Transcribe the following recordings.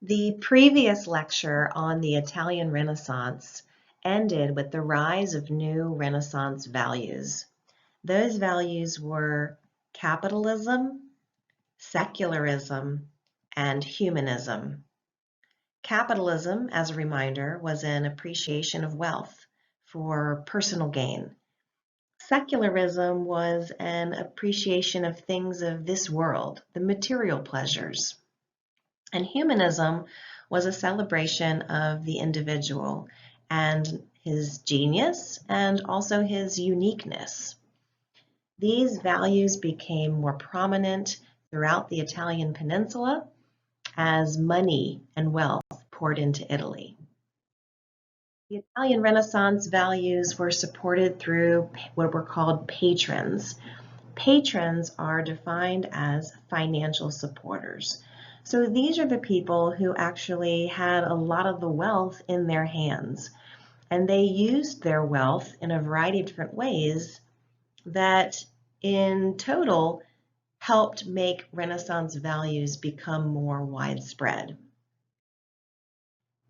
The previous lecture on the Italian Renaissance ended with the rise of new Renaissance values. Those values were capitalism, secularism, and humanism. Capitalism, as a reminder, was an appreciation of wealth for personal gain. Secularism was an appreciation of things of this world, the material pleasures. And humanism was a celebration of the individual and his genius and also his uniqueness. These values became more prominent throughout the Italian peninsula as money and wealth poured into Italy. The Italian Renaissance values were supported through what were called patrons. Patrons are defined as financial supporters. So these are the people who actually had a lot of the wealth in their hands, and they used their wealth in a variety of different ways that in total helped make Renaissance values become more widespread.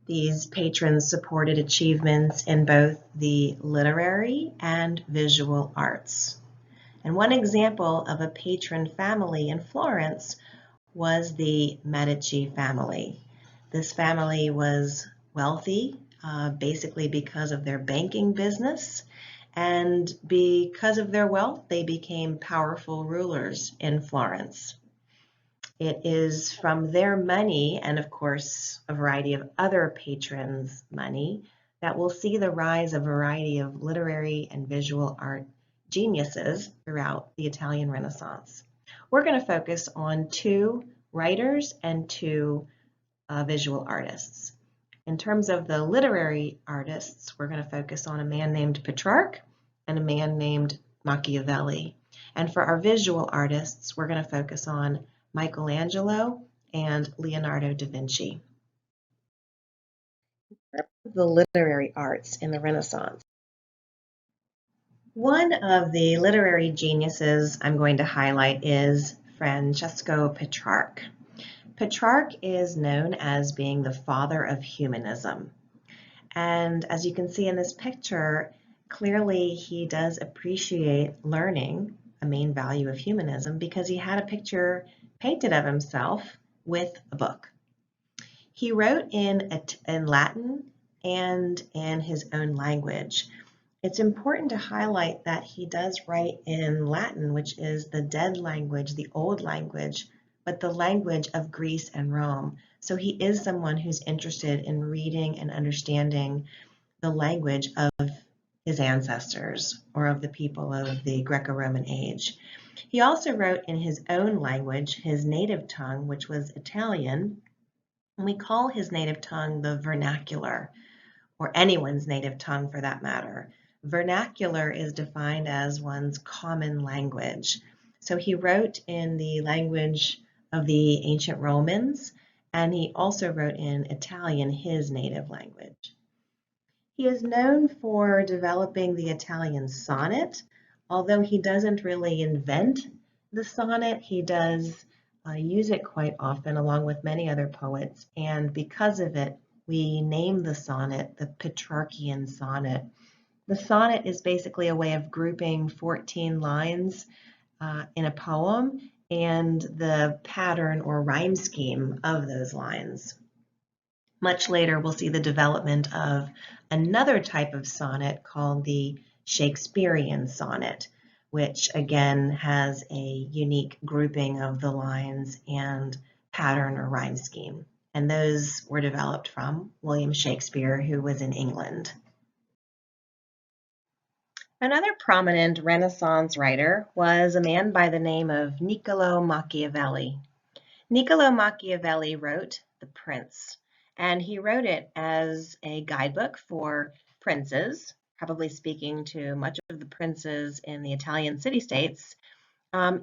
These patrons supported achievements in both the literary and visual arts. And one example of a patron family in Florence was the Medici family. This family was wealthy, basically because of their banking business, and because of their wealth, they became powerful rulers in Florence. It is from their money, and of course, a variety of other patrons' money, that we'll see the rise of a variety of literary and visual art geniuses throughout the Italian Renaissance. We're going to focus on two writers and two visual artists. In terms of the literary artists, we're going to focus on a man named Petrarch and a man named Machiavelli. And for our visual artists, we're going to focus on Michelangelo and Leonardo da Vinci. The literary arts in the Renaissance. One of the literary geniuses I'm going to highlight is Francesco Petrarch. Petrarch is known as being the father of humanism. And as you can see in this picture, clearly he does appreciate learning, a main value of humanism, because he had a picture painted of himself with a book. He wrote in Latin and in his own language. It's important to highlight that he does write in Latin, which is the dead language, the old language, but the language of Greece and Rome. So he is someone who's interested in reading and understanding the language of his ancestors or of the people of the Greco-Roman age. He also wrote in his own language, his native tongue, which was Italian, and we call his native tongue the vernacular, or anyone's native tongue for that matter. Vernacular is defined as one's common language. So he wrote in the language of the ancient Romans, and he also wrote in Italian, his native language. He is known for developing the Italian sonnet. Although he doesn't really invent the sonnet, he does use it quite often along with many other poets, and because of it, we name the sonnet the Petrarchian sonnet. The sonnet is basically a way of grouping 14 lines in a poem and the pattern or rhyme scheme of those lines. Much later, we'll see the development of another type of sonnet called the Shakespearean sonnet, which again has a unique grouping of the lines and pattern or rhyme scheme. And those were developed from William Shakespeare, who was in England. Another prominent Renaissance writer was a man by the name of Niccolo Machiavelli. Niccolo Machiavelli wrote The Prince, and he wrote it as a guidebook for princes, probably speaking to much of the princes in the Italian city-states,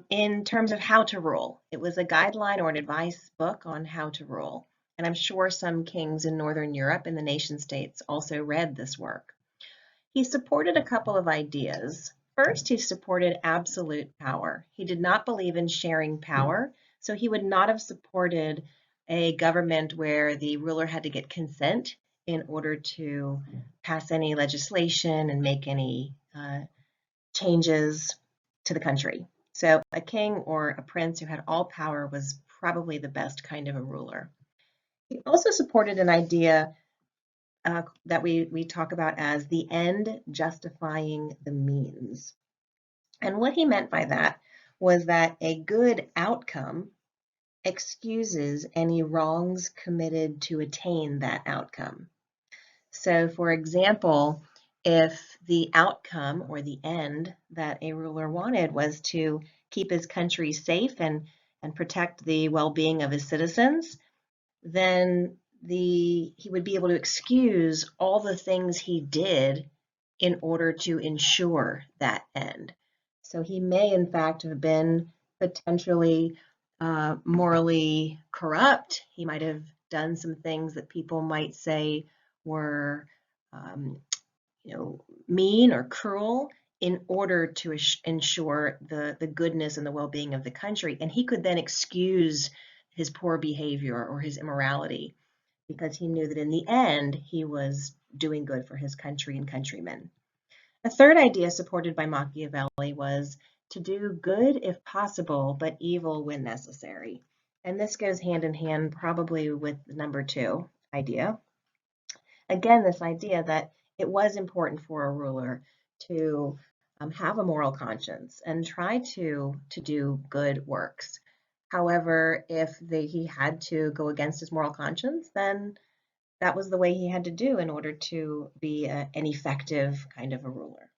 in terms of how to rule. It was a guideline or an advice book on how to rule, and I'm sure some kings in Northern Europe and the nation-states also read this work. He supported a couple of ideas. First, he supported absolute power. He did not believe in sharing power, so he would not have supported a government where the ruler had to get consent in order to pass any legislation and make any changes to the country. So a king or a prince who had all power was probably the best kind of a ruler. He also supported an idea that we talk about as the end justifying the means. And what he meant by that was that a good outcome excuses any wrongs committed to attain that outcome. So for example, if the outcome or the end that a ruler wanted was to keep his country safe and protect the well-being of his citizens, then he would be able to excuse all the things he did in order to ensure that end. So he may in fact have been potentially morally corrupt. He might have done some things that people might say were mean or cruel in order to ensure the goodness and the well-being of the country. And he could then excuse his poor behavior or his immorality because he knew that in the end he was doing good for his country and countrymen. A third idea supported by Machiavelli was to do good if possible, but evil when necessary. And this goes hand in hand probably with number 2 idea. Again, this idea that it was important for a ruler to have a moral conscience and try to do good works. However, if he had to go against his moral conscience, then that was the way he had to do in order to be an effective kind of a ruler.